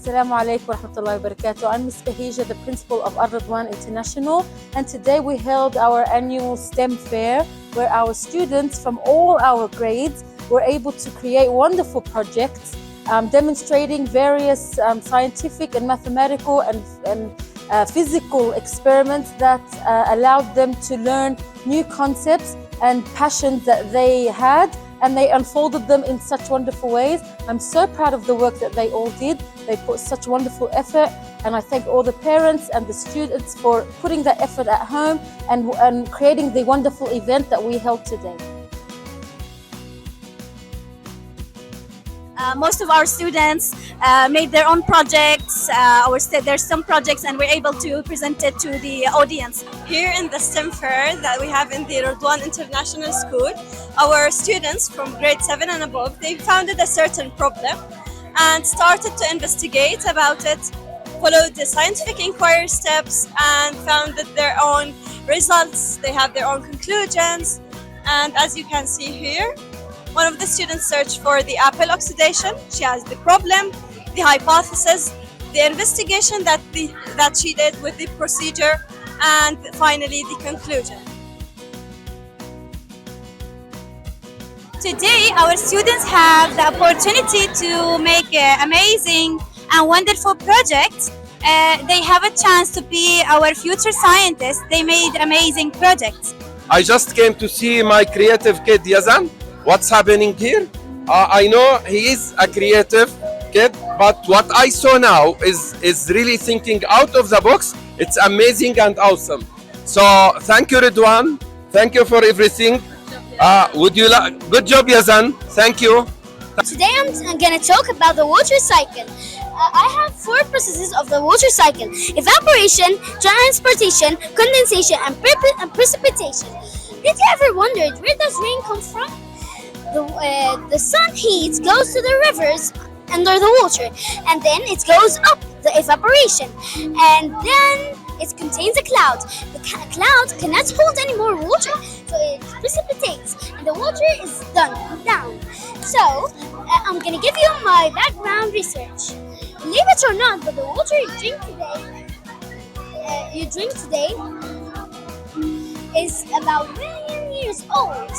Assalamu alaikum wa rahmatullahi wa barakatuh. I'm Ms. Bahija, the principal of Ar-Radwan International, and today we held our annual STEM fair where our students from all our grades were able to create wonderful projects demonstrating various scientific and mathematical and physical experiments that allowed them to learn new concepts and passions that they had, and they unfolded them in such wonderful ways. I'm so proud of the work that they all did. They put such wonderful effort, and I thank all the parents and the students for putting that effort at home and creating the wonderful event that we held today. Most of our students made their own projects, there's some projects, and we're able to present it to the audience. Here in the STEM fair that we have in the Radwan International School, our students from grade 7 and above, they founded a certain problem and started to investigate about it, followed the scientific inquiry steps and founded their own results. They have their own conclusions, and as you can see here, one of the students searched for the apple oxidation. She has the problem, the hypothesis, the investigation that she did with the procedure, and finally the conclusion. Today, our students have the opportunity to make amazing and wonderful projects. They have a chance to be our future scientists. They made amazing projects. I just came to see my creative kid Yazan. What's happening here? I know he is a creative kid, but what I saw now is really thinking out of the box. It's amazing and awesome. So thank you, Ridwan. Thank you for everything. Good job, Yazan. Thank you. Today I'm going to talk about the water cycle. I have 4 processes of the water cycle: evaporation, transportation, condensation, and precipitation. Did you ever wondered where does rain come from? The sun heat goes to the rivers under the water, and then it goes up, the evaporation, and then it contains a cloud. The cloud cannot hold any more water, so it precipitates, and the water is down. So I'm gonna give you my background research. Believe it or not, but the water you drink today is about 1 million years old.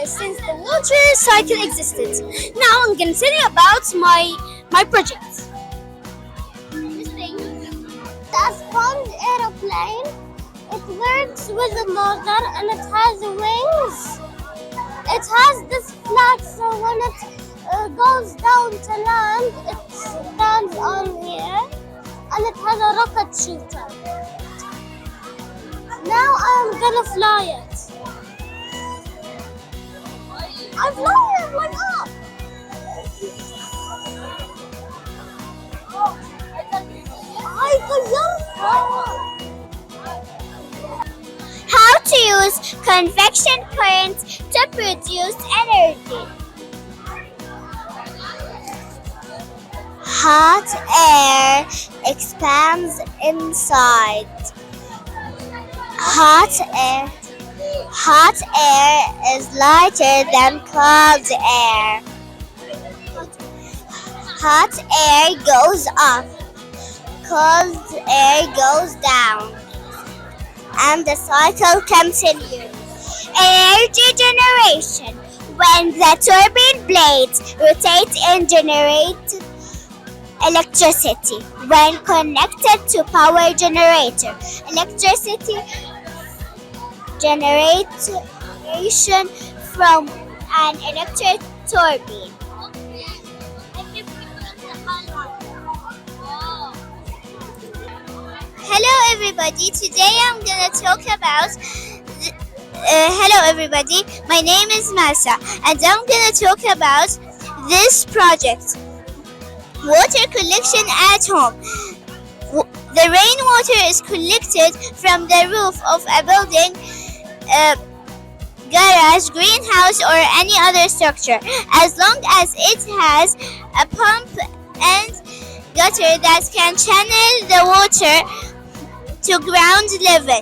Since the water cycle existed. Now I'm gonna tell you about my project. This thing, the sponge aeroplane, it works with a motor and it has wings. It has this flag, so when it goes down to land, it stands on here, and it has a rocket shooter. Now I'm gonna fly it. I'm flying like up. How to use convection current to produce energy. Hot air expands inside. Hot air is lighter than cold air. Hot air goes up, cold air goes down, and the cycle continues. Energy generation. When the turbine blades rotate and generate electricity. When connected to power generator, electricity generation from an electric turbine. Hello everybody, today I'm gonna talk about hello everybody, my name is Marsa and I'm gonna talk about this project, water collection at home. The rainwater is collected from the roof of a building, garage, greenhouse, or any other structure, as long as it has a pump and gutter that can channel the water to ground level.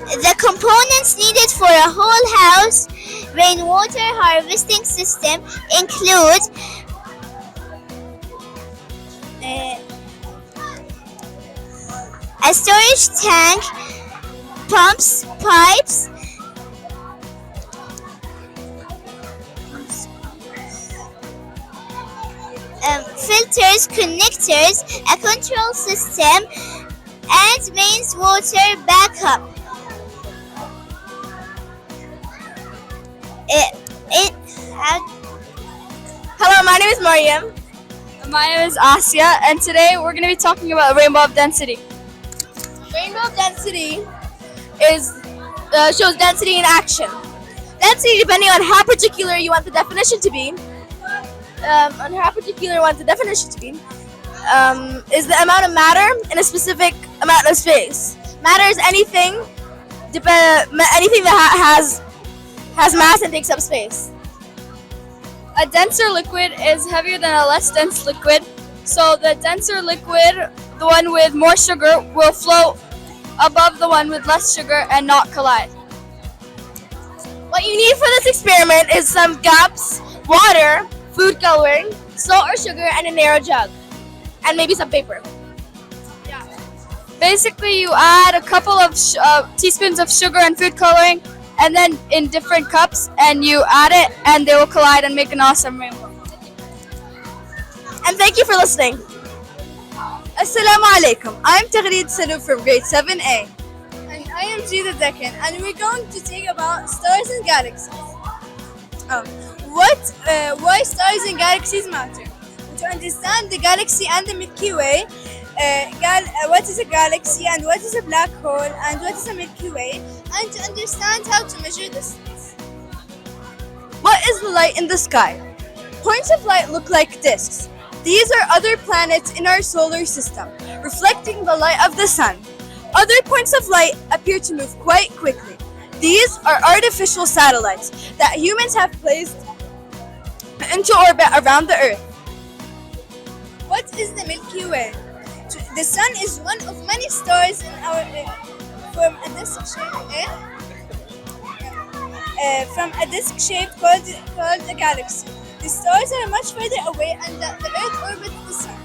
The components needed for a whole house rainwater harvesting system include uh, a storage tank, pumps, pipes, filters, connectors, a control system, and mains water backup. Hello, my name is Mariam. My name is Asya, and today we're going to be talking about rainbow of density. Rainbow of density shows density in action. Density, depending on how particular you want the definition to be, is the amount of matter in a specific amount of space. Matter is anything that has mass and takes up space. A denser liquid is heavier than a less dense liquid, so the denser liquid, the one with more sugar, will float above the one with less sugar and not collide. What you need for this experiment is some cups, water, food coloring, salt or sugar, and a narrow jug, and maybe some paper. Basically, you add a couple of teaspoons of sugar and food coloring, and then in different cups, and you add it, and they will collide and make an awesome rainbow. And thank you for listening. Assalamu alaikum. I'm Taghreed Salou from grade 7A. And I am Jida Dekan, and we're going to talk about stars and galaxies. Why stars and galaxies matter? To understand the galaxy and the Milky Way, what is a galaxy and what is a black hole and what is a Milky Way, and to understand how to measure distance. What is the light in the sky? Points of light look like disks. These are other planets in our solar system, reflecting the light of the sun. Other points of light appear to move quite quickly. These are artificial satellites that humans have placed into orbit around the Earth. What is the Milky Way? The sun is one of many stars in our from a disc shape called a galaxy. The stars are much further away and the Earth orbits the sun.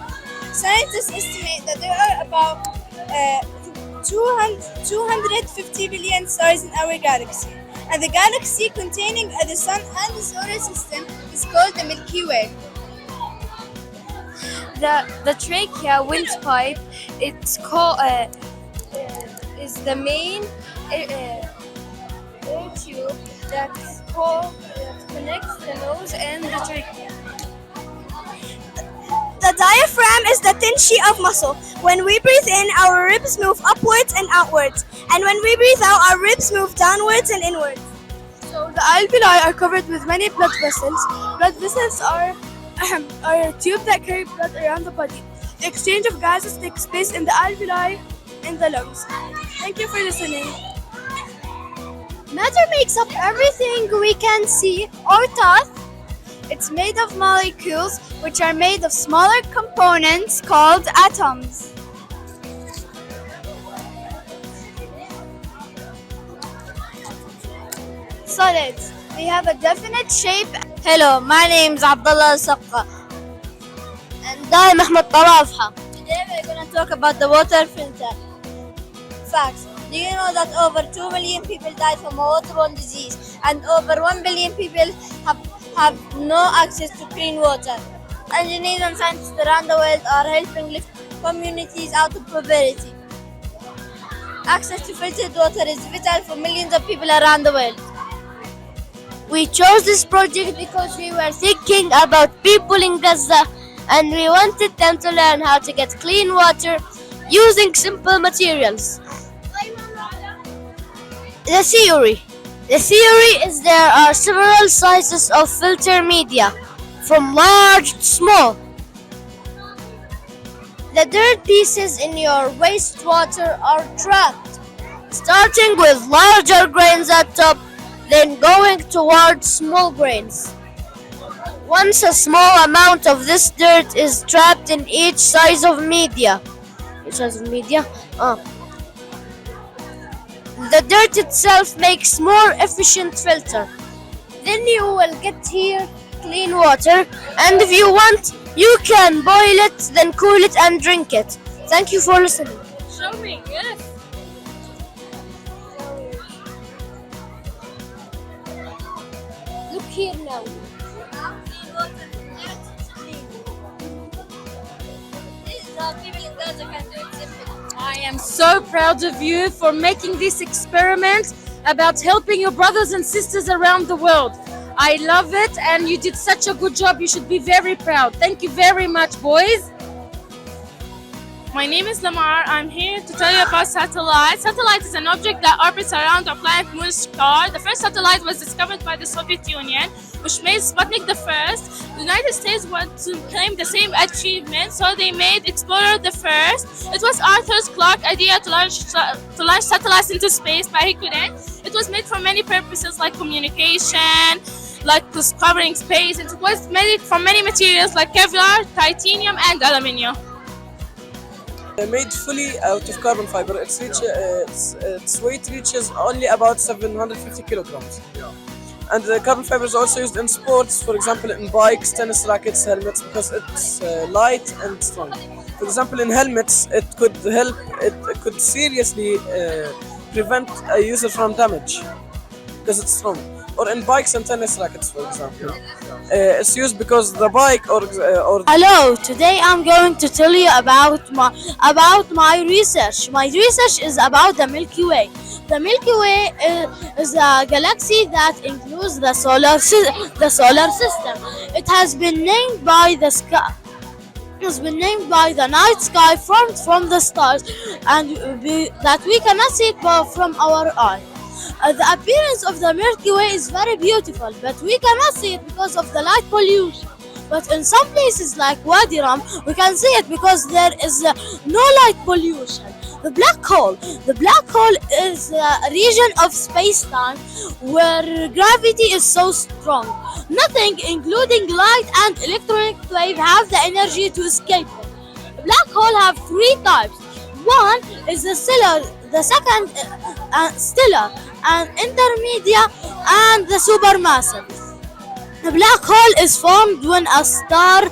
Scientists estimate that there are about 250 billion stars in our galaxy, and the galaxy containing the sun and the solar system is called the Milky Way. The trachea windpipe, it's called is the main air tube that connects the nose and the trachea. The diaphragm is the thin sheet of muscle. When we breathe in, our ribs move upwards and outwards, and when we breathe out, our ribs move downwards and inwards. So the alveoli are covered with many blood vessels. Blood vessels are a tube that carry blood around the body. The exchange of gases takes place in the alveoli in the lungs. Thank you for listening. Matter makes up everything we can see or touch. It's made of molecules which are made of smaller components called atoms. Solids. They have a definite shape. Hello, my name is Abdullah Saqqa. And I'm Ahmed Tarafha. Today we're going to talk about the water filter. Facts. Do you know that over 2 million people die from a waterborne disease and over 1 billion people have no access to clean water? Engineers and scientists around the world are helping lift communities out of poverty. Access to filtered water is vital for millions of people around the world. We chose this project because we were thinking about people in Gaza and we wanted them to learn how to get clean water using simple materials. The theory is there are several sizes of filter media, from large to small. The dirt pieces in your wastewater are trapped, starting with larger grains at top, then going towards small grains. Once a small amount of this dirt is trapped in each size of media, The dirt itself makes more efficient filter. Then you will get here clean water, and if you want, you can boil it, then cool it and drink it. Thank you for listening. Show me, yes. Look here now. I am so proud of you for making this experiment about helping your brothers and sisters around the world. I love it, and you did such a good job. You should be very proud. Thank you very much, boys. My name is Lamar. I'm here to tell you about satellite. Satellite is an object that orbits around our planet moon star. The first satellite was discovered by the Soviet Union, which made Sputnik the first. The United States wanted to claim the same achievement, so they made Explorer the first. It was Arthur Clarke's idea to launch satellites into space, but he couldn't. It was made for many purposes like communication, like discovering space, and it was made from many materials like Kevlar, titanium, and aluminium. Made fully out of carbon fiber. Its weight reaches only about 750 kilograms. And the carbon fiber is also used in sports, for example in bikes, tennis rackets, helmets, because it's light and strong. For example, in helmets, it could seriously prevent a user from damage because it's strong. Or in bikes and tennis rackets, for example. It's used because the bike or Hello, today I'm going to tell you about my research. My research is about the Milky Way. The Milky Way is a galaxy that includes the solar system. It has been named by the sky. It has been named by the night sky formed from the stars, and that we cannot see it from our eye. The appearance of the Milky Way is very beautiful, but we cannot see it because of the light pollution. But in some places like Wadi Rum, we can see it because there is no light pollution. The black hole. The black hole is a region of space-time where gravity is so strong. Nothing, including light and electronic wave, have the energy to escape it. The black hole have three types. One is the stellar, the second stellar, and intermediate, and the supermassive. The black hole is formed when a star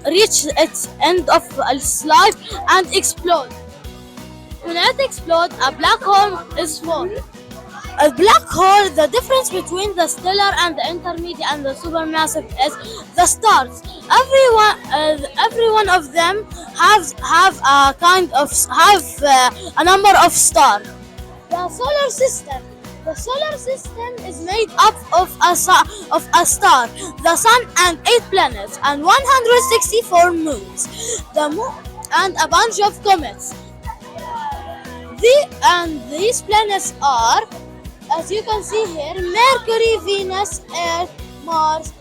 reaches its end of its life and explodes. When it explodes, a black hole is formed. A black hole, the difference between the stellar and the intermediate and the supermassive is the stars. Every one of them have a number of stars. The solar system. The solar system is made up of a star, the sun, and 8 planets, and 164 moons. The moon and a bunch of comets. These planets are, as you can see here, Mercury, Venus, Earth, Mars,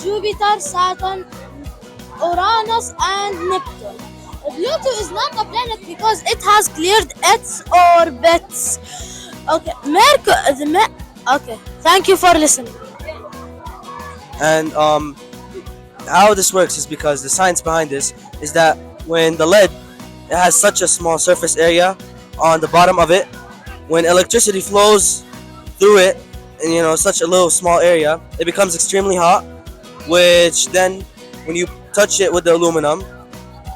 Jupiter, Saturn, Uranus, and Neptune. Pluto is not a planet because it has cleared its orbits. Okay, okay, thank you for listening. And how this works is because the science behind this is that when the lead, it has such a small surface area on the bottom of it, when electricity flows through it in such a little small area, it becomes extremely hot, which then when you touch it with the aluminum,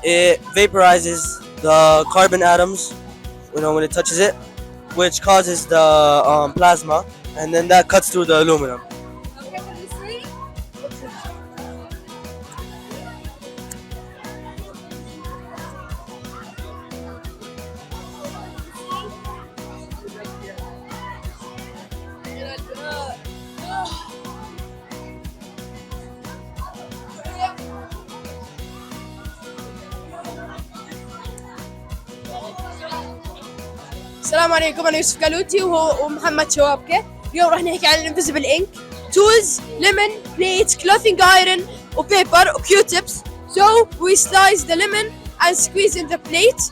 it vaporizes the carbon atoms when it touches it, which causes the plasma, and then that cuts through the aluminum. السلام عليكم، أنا يوسف كالوتي ومحمد شوابكة. اليوم راح نحكي عن الانفيزبل انك tools, lemon, plates, clothing iron, paper, Q-tips. So we slice the lemon and squeeze in the plate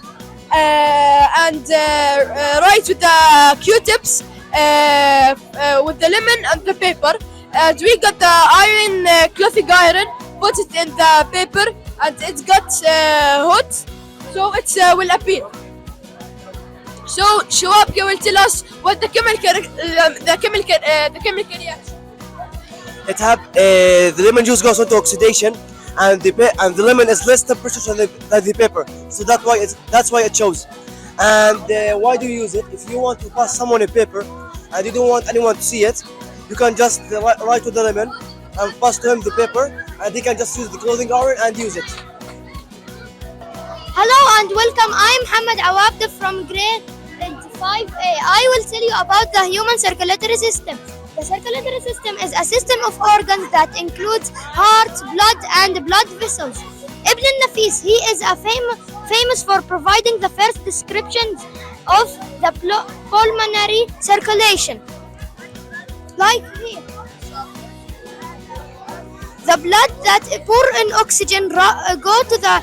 and write with the Q-tips with the lemon and the paper. And we got the iron, clothing iron, put it in the paper and it got hot, so it will appear. So Shawab, you will tell us what the chemical reaction. The lemon juice goes into oxidation, and the lemon is less temperature than the paper, so that's why it shows. And why do you use it? If you want to pass someone a paper and you don't want anyone to see it, you can just write with the lemon and pass to him the paper, and he can just use the clothing iron and use it. Hello and welcome. I'm Muhammad Awabda from grade 5A. I will tell you about the human circulatory system. The circulatory system is a system of organs that includes heart, blood, and blood vessels. Ibn Nafis, he is famous for providing the first descriptions of the pulmonary circulation. Like here. The blood that pour in oxygen go to the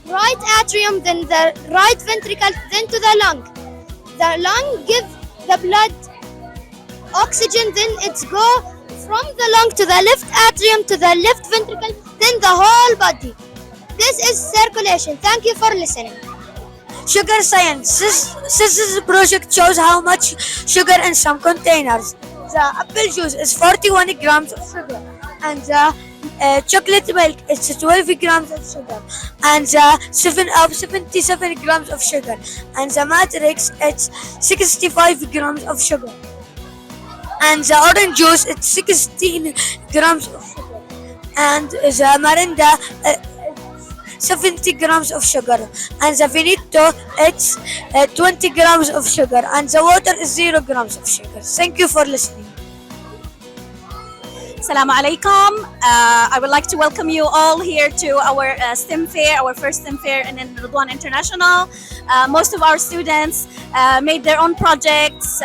right atrium, then the right ventricle, then to the lung. The lung give the blood oxygen, then it's go from the lung to the left atrium to the left ventricle, then the whole body. This is circulation. Thank you for listening. Sugar science. This project shows how much sugar in some containers. The apple juice is 41 grams of sugar, and the chocolate milk is 12 grams of sugar, and the 77 grams of sugar, and the matrix it's 65 grams of sugar, and the orange juice it's 16 grams of sugar, and the Marinda 70 grams of sugar, and the Veneto it's 20 grams of sugar, and the water is 0 grams of sugar. Thank you for listening. Assalamu alaikum. I would like to welcome you all here to our STEM fair, our first STEM fair in Ridwan International. Most of our students made their own projects.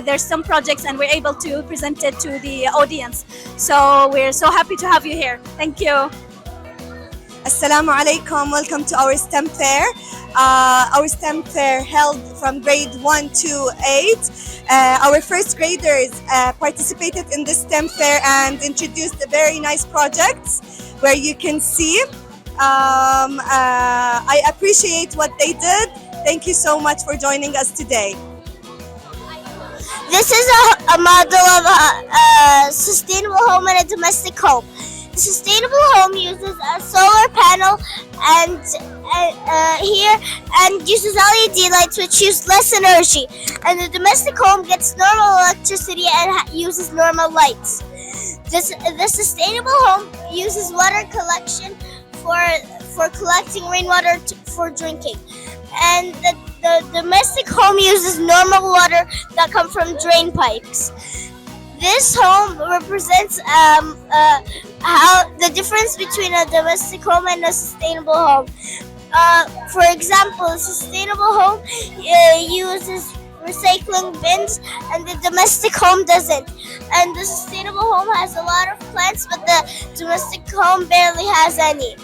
There's some projects, and we're able to present it to the audience. So we're so happy to have you here. Thank you. Assalamu alaikum. Welcome to our STEM fair. Our STEM fair held from grade 1 to 8. Our first graders participated in this STEM fair and introduced very nice projects where you can see. I appreciate what they did. Thank you so much for joining us today. This is a model of a sustainable home and a domestic home. The sustainable home uses a solar panel and here and uses LED lights which use less energy. And the domestic home gets normal electricity and uses normal lights. The sustainable home uses water collection for collecting rainwater for drinking. And the domestic home uses normal water that come from drain pipes. This home represents how the difference between a domestic home and a sustainable home. For example, a sustainable home uses recycling bins, and the domestic home doesn't. And the sustainable home has a lot of plants, but the domestic home barely has any.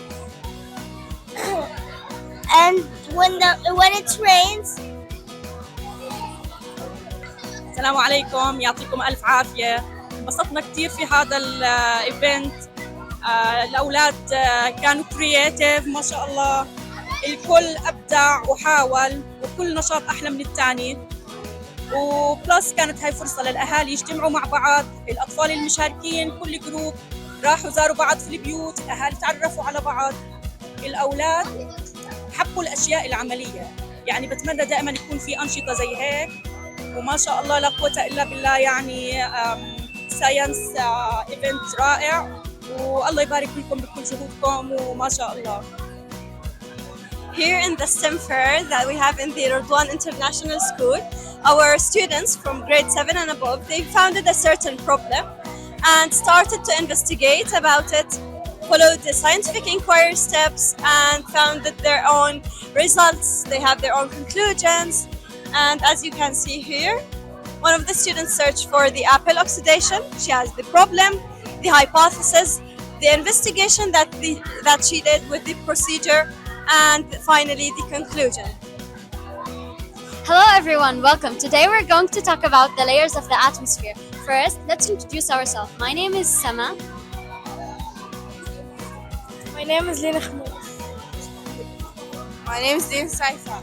And when it rains. السلام عليكم، يعطيكم ألف عافية. انبسطنا كتير في هذا الايفنت. الأولاد كانوا كرياتيف ما شاء الله، الكل أبدع وحاول، وكل نشاط أحلى من الثاني. وبلس كانت هاي فرصة للأهالي يجتمعوا مع بعض، الأطفال المشاركين كل جروب راحوا زاروا بعض في البيوت، الأهالي تعرفوا على بعض، الأولاد حبوا الأشياء العملية. يعني بتمنى دائما يكون في أنشطة زي هيك، وما شاء الله لا قوة إلا بالله. يعني ساينس ايفنت رائع، والله يبارك لكم بكل جهودكم وما شاء الله. Here in the STEM fair that we have in the Ridwan International School, our students from grade 7 and above, they found a certain problem and started to investigate about it, followed the scientific inquiry steps and found their own results. They have their own conclusions. And as you can see here, one of the students searched for the apple oxidation. She has the problem, the hypothesis, the investigation that she did with the procedure, and finally the conclusion. Hello everyone, welcome. Today we're going to talk about the layers of the atmosphere. First, let's introduce ourselves. My name is Sama. My name is Lina Khmoud. My name is Din Saifa.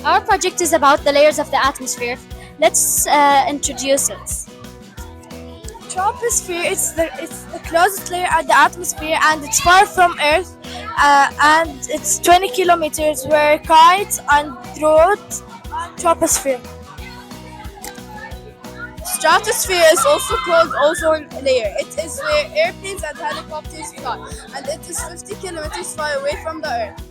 Our project is about the layers of the atmosphere. Let's introduce it. Troposphere it's the closest layer at the atmosphere and it's far from Earth and it's 20 kilometers where kites and drones troposphere. Stratosphere is also called ozone layer. It is where airplanes and helicopters fly and it is 50 kilometers far away from the Earth.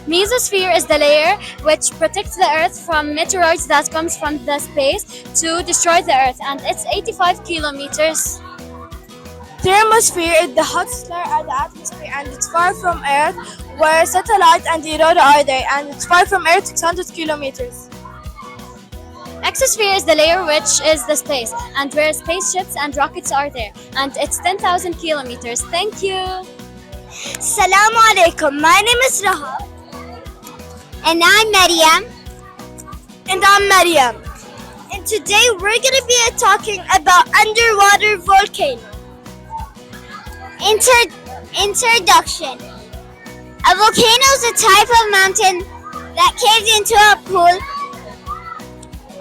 Mesosphere is the layer which protects the Earth from meteoroids that comes from the space to destroy the Earth, and it's 85 kilometers. Thermosphere is the hottest layer at the atmosphere and it's far from Earth where satellites and the aurora are there and it's far from Earth 600 kilometers. Exosphere is the layer which is the space and where spaceships and rockets are there, and it's 10,000 kilometers. Thank you. Assalamu alaikum. My name is Rahab. And I'm Maryam. And I'm Maryam. And today we're going to be talking about underwater volcano. Introduction. A volcano is a type of mountain that caves into a pool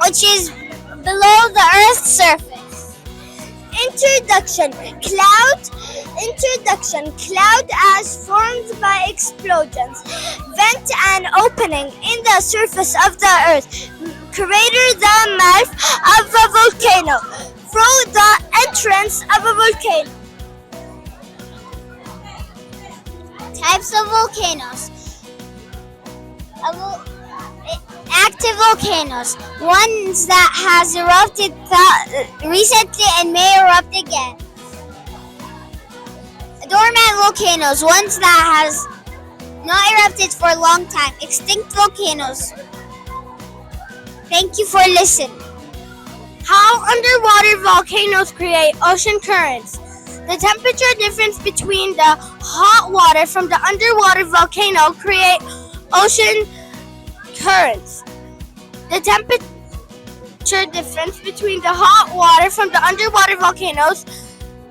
which is below the Earth's surface. Introduction. Cloud as formed by explosions, vent and opening in the surface of the Earth, crater the mouth of a volcano, through the entrance of a volcano. Types of volcanoes. Active volcanoes, ones that has erupted recently and may erupt again. Dormant volcanoes, ones that has not erupted for a long time. Extinct volcanoes. Thank you for listening. How underwater volcanoes create ocean currents. The temperature difference between the hot water from the underwater volcano create ocean currents. The temperature difference between the hot water from the underwater volcanoes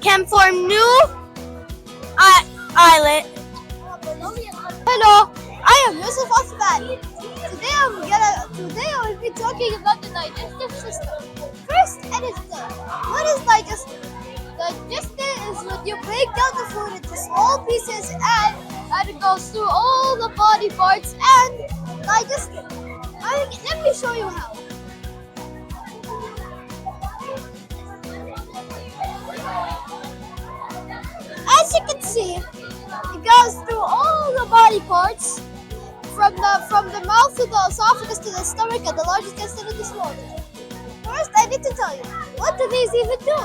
can form new island. Hello, I am Yusuf Asbani. Today I will be talking about the digestive system. First, what is digestive? Digestive is when you break down the food into small pieces and it goes through all the body parts and digest it. Let me show you how. As you can see, it goes through all the body parts from the mouth to the esophagus to the stomach and the large intestine and the small intestine. First, I need to tell you, what do these even do?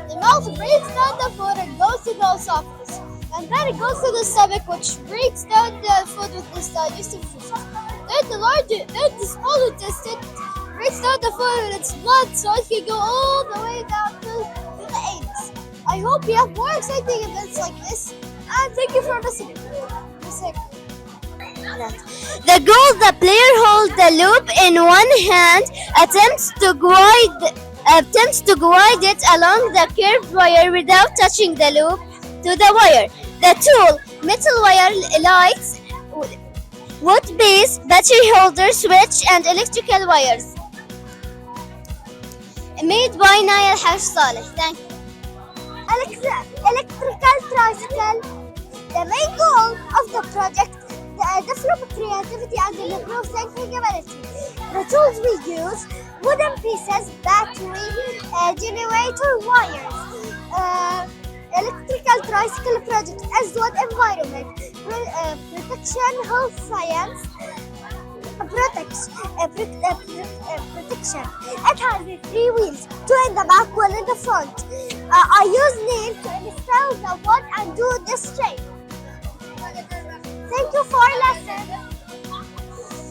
The mouth breaks down the food and goes to the esophagus. And then it goes to the stomach, which breaks down the food with this digestive juices. Then the small intestine breaks down the food with its blood so it can go all the way down to the anus. I hope you have more exciting events like this, and thank you for listening. The goal, the player holds the loop in one hand, attempts to guide it along the curved wire without touching the loop to the wire. The tool, metal wire lights, wood base, battery holder, switch, and electrical wires. Made by Nayal Haj Saleh. Thank you. Electrical tricycle. The main goal of the project develop creativity and improve thinking ability. The tools we use: wooden pieces, battery, generator, wires. Electrical tricycle project as what environment, protection, health science, protection. It has 3 wheels, 2 in the back, 1 in the front. I use nails to install the wood and do this shape. Thank you for listening.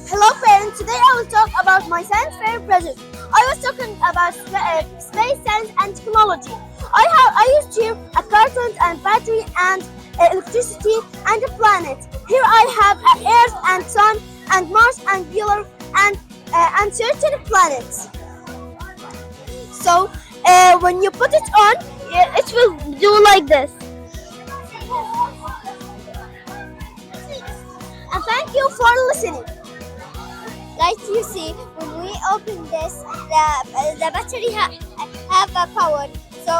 Hello parents, today I will talk about my science fair project. I was talking about space science and technology. I used here a carton and battery and electricity and a planet. Here I have Earth and Sun and Mars and Venus and certain planets. So when you put it on, it will do like this. And thank you for listening. Like you see, when we open this, the battery have a power. So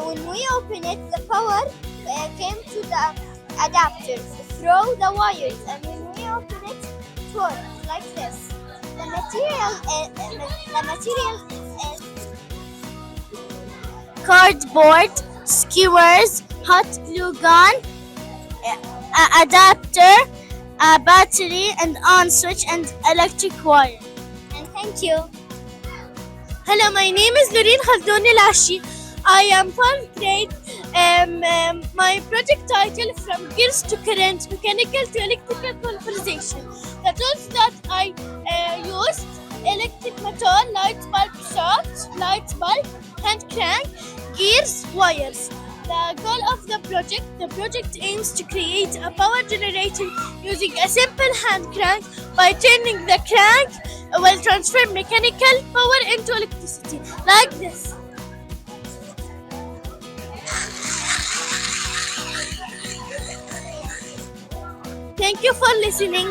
when we open it, the power came to the adapters through the wires, and when we open it, it works like this. The material is cardboard, skewers, hot glue gun, adapter, a battery, and on switch and electric wire. And thank you. Hello, my name is Loreen Khaldouni Lashi. I am 4th grade. My project title from gears to current, mechanical to electrical conversation. The tools that I used: electric motor, light bulb socket, light bulb, hand crank, gears, wires. The goal of the project aims to create a power generator using a simple hand crank. By turning the crank, will transfer mechanical power into electricity, like this. Thank you for listening.